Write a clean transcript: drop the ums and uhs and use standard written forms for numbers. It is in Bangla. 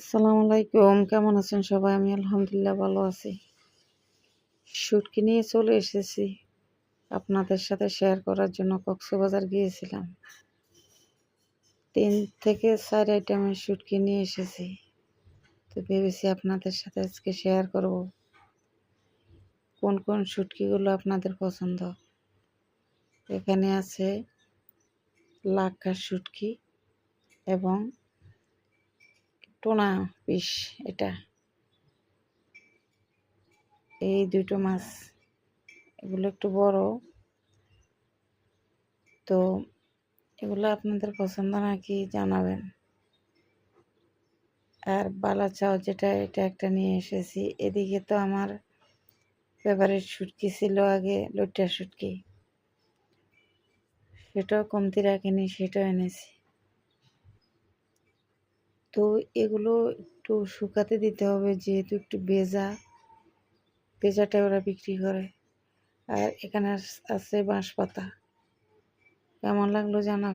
আসসালামু আলাইকুম, কেমন আছেন সবাই? আমি আলহামদুলিল্লাহ ভালো আছি। শুটকি নিয়ে চলে এসেছি আপনাদের সাথে শেয়ার করার জন্য। কক্সবাজার গিয়েছিলাম, 3 থেকে 4 আইটেমের শুটকি নিয়ে এসেছি। তো ভেবেছি আপনাদের সাথে আজকে শেয়ার করব কোন কোন শুটকিগুলো আপনাদের পছন্দ। এখানে আছে লাক্ষা শুটকি এবং টোনা ফিশ। এটা এই দুটো মাছ, এগুলো একটু বড়। তো এগুলো আপনাদের পছন্দ নাকি জানাবেন। আর বালাচাও যেটা, এটা একটা নিয়ে এসেছি। এদিকে তো আমার ফেভারিট শুটকি ছিল আগে, লইট্টা শুটকি, সেটাও কমতি রাখিনি, সেটাও এনেছি। তো এগুলো একটু শুকাতে দিতে হবে, যেহেতু একটু ভেজাটা ওরা বিক্রি করে। আর এখানে আছে বাঁশপাতা। কেমন লাগলো জানা।